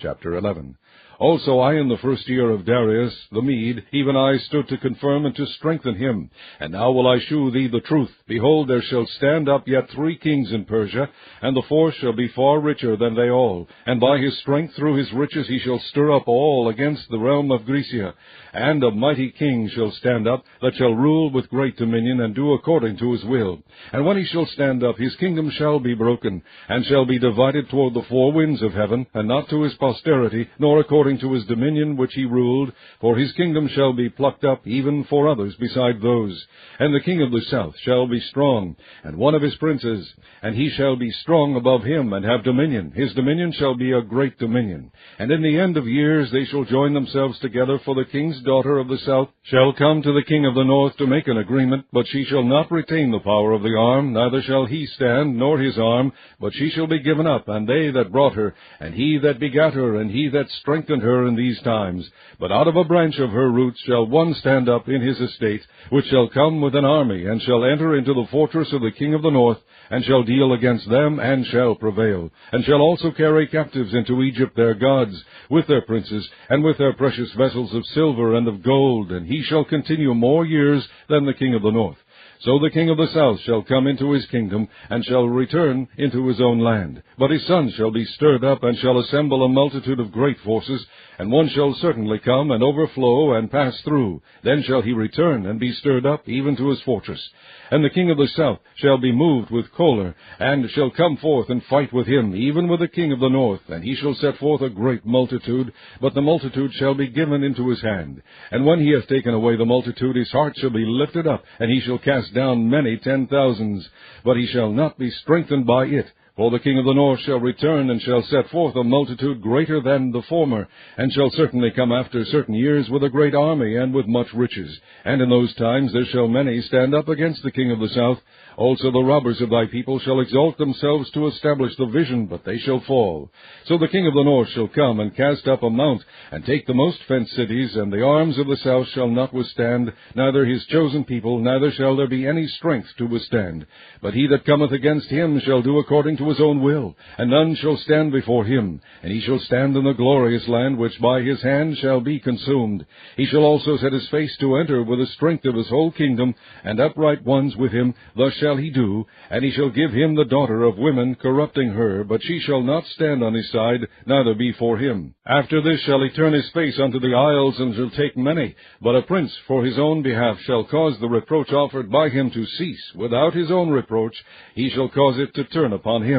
Chapter 11. Also I in the 1st year of Darius the Mede, even I stood to confirm and to strengthen him. And now will I shew thee the truth. Behold, there shall stand up yet 3 kings in Persia, and the 4th shall be far richer than they all. And by his strength through his riches he shall stir up all against the realm of Grecia. And a mighty king shall stand up, that shall rule with great dominion, and do according to his will. And when he shall stand up, his kingdom shall be broken, and shall be divided toward the 4 winds of heaven, and not to his posterity, nor according to his dominion which he ruled, for his kingdom shall be plucked up even for others beside those. And the king of the south shall be strong, and one of his princes, and he shall be strong above him, and have dominion. His dominion shall be a great dominion. And in the end of years they shall join themselves together, for the king's daughter of the south shall come to the king of the north to make an agreement, but she shall not retain the power of the arm, neither shall he stand, nor his arm, but she shall be given up, and they that brought her, and he that begat her, and he that strengthened her in these times. But out of a branch of her roots shall one stand up in his estate, which shall come with an army, and shall enter into the fortress of the king of the north, and shall deal against them, and shall prevail, and shall also carry captives into Egypt their gods, with their princes, and with their precious vessels of silver and of gold, and he shall continue more years than the king of the north. So the king of the south shall come into his kingdom, and shall return into his own land. But his sons shall be stirred up, and shall assemble a multitude of great forces, and one shall certainly come, and overflow, and pass through. Then shall he return, and be stirred up, even to his fortress. And the king of the south shall be moved with choler, and shall come forth and fight with him, even with the king of the north. And he shall set forth a great multitude, but the multitude shall be given into his hand. And when he hath taken away the multitude, his heart shall be lifted up, and he shall cast down many 10,000s. But he shall not be strengthened by it, For the king of the north shall return, and shall set forth a multitude greater than the former, and shall certainly come after certain years with a great army, and with much riches. And in those times there shall many stand up against the king of the south. Also the robbers of thy people shall exalt themselves to establish the vision, but they shall fall. So the king of the north shall come, and cast up a mount, and take the most fenced cities, and the arms of the south shall not withstand, neither his chosen people, neither shall there be any strength to withstand. But he that cometh against him shall do according to his own will, and none shall stand before him. And he shall stand in the glorious land, which by his hand shall be consumed. He shall also set his face to enter with the strength of his whole kingdom, and upright ones with him. Thus shall he do, and he shall give him the daughter of women, corrupting her, but she shall not stand on his side, neither be for him. After this shall he turn his face unto the isles, and shall take many. But a prince for his own behalf shall cause the reproach offered by him to cease. Without his own reproach he shall cause it to turn upon him.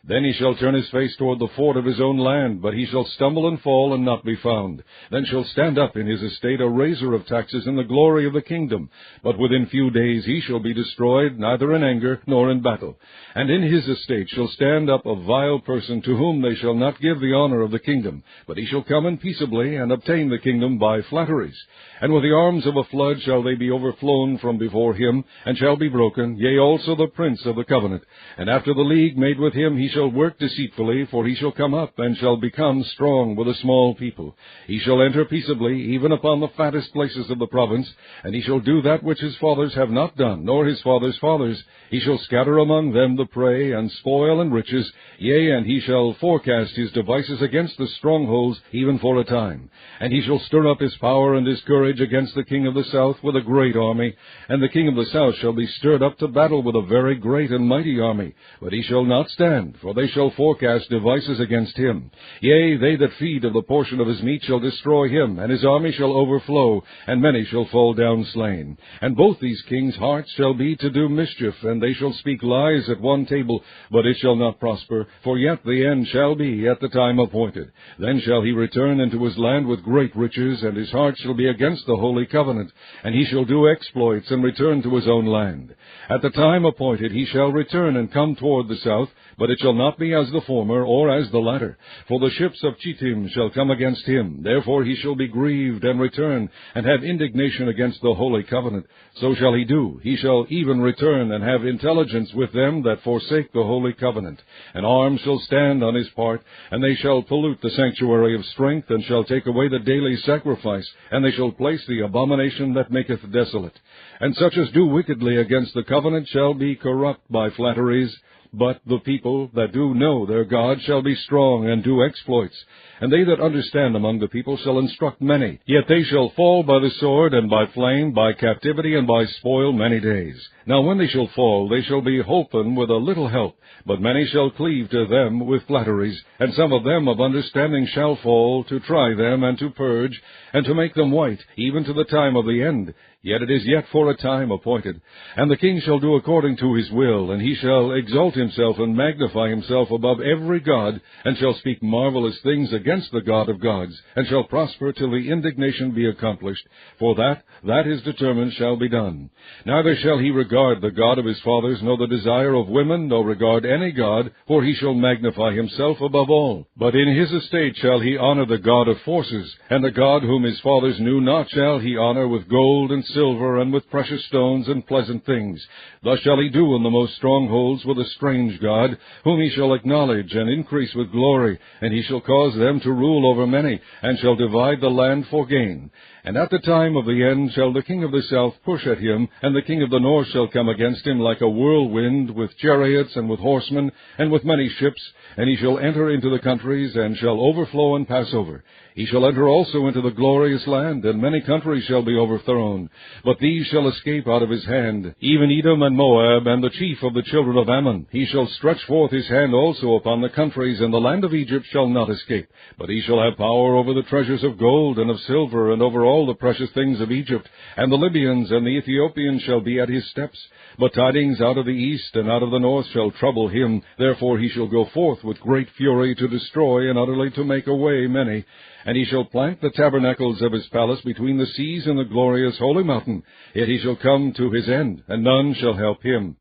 Then he shall turn his face toward the fort of his own land, but he shall stumble and fall, and not be found. Then shall stand up in his estate a raiser of taxes in the glory of the kingdom. But within few days he shall be destroyed, neither in anger nor in battle. And in his estate shall stand up a vile person, to whom they shall not give the honor of the kingdom, but he shall come in peaceably, and obtain the kingdom by flatteries. And with the arms of a flood shall they be overflown from before him, and shall be broken, yea, also the prince of the covenant. And after the league made with him he shall work deceitfully, for he shall come up, and shall become strong with a small people. He shall enter peaceably, even upon the fattest places of the province, and he shall do that which his fathers have not done, nor his fathers' fathers. He shall scatter among them the prey, and spoil and riches, yea, and he shall forecast his devices against the strongholds, even for a time. And he shall stir up his power and his courage against the king of the south with a great army. And the king of the south shall be stirred up to battle with a very great and mighty army. But he shall not stand, for they shall forecast devices against him. Yea, they that feed of the portion of his meat shall destroy him, and his army shall overflow, and many shall fall down slain. And both these kings' hearts shall be to do mischief, and they shall speak lies at one table, but it shall not prosper, for yet the end shall be at the time appointed. Then shall he return into his land with great riches, and his heart shall be against the holy covenant, and he shall do exploits, and return to his own land. At the time appointed he shall return and come toward the south, but it shall not be as the former, or as the latter. For the ships of Chittim shall come against him. Therefore he shall be grieved, and return, and have indignation against the holy covenant. So shall he do. He shall even return, and have intelligence with them that forsake the holy covenant. And arms shall stand on his part, and they shall pollute the sanctuary of strength, and shall take away the daily sacrifice, and they shall place the abomination that maketh desolate. And such as do wickedly against the covenant shall be corrupt by flatteries. But the people that do know their God shall be strong, and do exploits. And they that understand among the people shall instruct many. Yet they shall fall by the sword, and by flame, by captivity, and by spoil many days. Now when they shall fall, they shall be holpen with a little help. But many shall cleave to them with flatteries. And some of them of understanding shall fall, to try them, and to purge, and to make them white, even to the time of the end. Yet it is yet for a time appointed. And the king shall do according to his will, and he shall exalt himself and magnify himself above every god, and shall speak marvelous things against the God of gods, and shall prosper till the indignation be accomplished. For that is determined shall be done. Neither shall he regard the God of his fathers, nor the desire of women, nor regard any god, for he shall magnify himself above all. But in his estate shall he honor the God of forces, and the God whom his fathers knew not shall he honor with gold and silver, and with precious stones and pleasant things. Thus shall he do in the most strongholds with a strange God, whom he shall acknowledge and increase with glory, and he shall cause them to rule over many, and shall divide the land for gain. And at the time of the end shall the king of the south push at him, and the king of the north shall come against him like a whirlwind, with chariots, and with horsemen, and with many ships, and he shall enter into the countries, and shall overflow and pass over. He shall enter also into the glorious land, and many countries shall be overthrown. But these shall escape out of his hand, even Edom and Moab, and the chief of the children of Ammon. He shall stretch forth his hand also upon the countries, and the land of Egypt shall not escape. But he shall have power over the treasures of gold and of silver, and over all the precious things of Egypt. And the Libyans and the Ethiopians shall be at his steps. But tidings out of the east and out of the north shall trouble him. Therefore he shall go forth with great fury to destroy, and utterly to make away many. And he shall plant the tabernacles of his palace between the seas and the glorious holy mountain. Yet he shall come to his end, and none shall help him.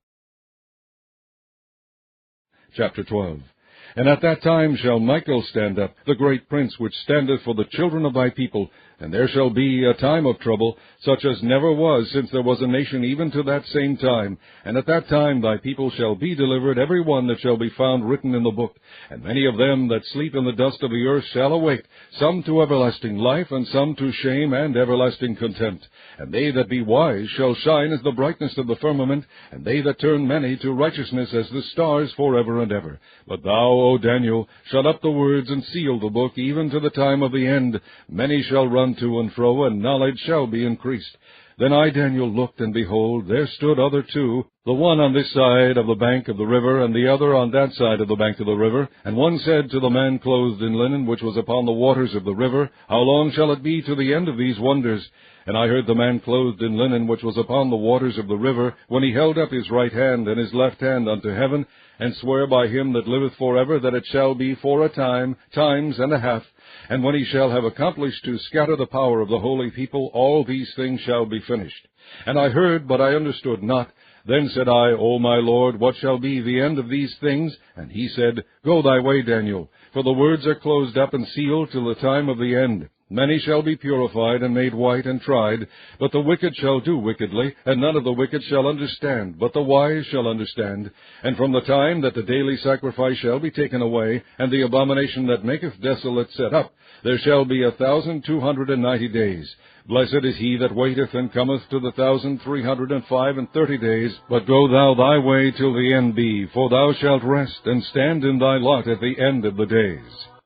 Chapter 12. And at that time shall Michael stand up, the great prince which standeth for the children of thy people, and there shall be a time of trouble, such as never was since there was a nation even to that same time. And at that time thy people shall be delivered, every one that shall be found written in the book. And many of them that sleep in the dust of the earth shall awake, some to everlasting life, and some to shame and everlasting contempt. And they that be wise shall shine as the brightness of the firmament, and they that turn many to righteousness as the stars forever and ever. But thou, O Daniel, shut up the words and seal the book, even to the time of the end. Many shall run to and fro, and knowledge shall be increased. Then I, Daniel, looked, and behold, there stood other two, the one on this side of the bank of the river, and the other on that side of the bank of the river. And one said to the man clothed in linen, which was upon the waters of the river, How long shall it be to the end of these wonders? And I heard the man clothed in linen, which was upon the waters of the river, when he held up his right hand and his left hand unto heaven, and swear by him that liveth forever, that it shall be for a time, times and a half. And when he shall have accomplished to scatter the power of the holy people, all these things shall be finished. And I heard, but I understood not. Then said I, O my Lord, what shall be the end of these things? And he said, Go thy way, Daniel, for the words are closed up and sealed till the time of the end. Many shall be purified and made white and tried, but the wicked shall do wickedly, and none of the wicked shall understand, but the wise shall understand. And from the time that the daily sacrifice shall be taken away, and the abomination that maketh desolate set up, there shall be 1,290 days. Blessed is he that waiteth and cometh to the 1,335 days. But go thou thy way till the end be, for thou shalt rest, and stand in thy lot at the end of the days.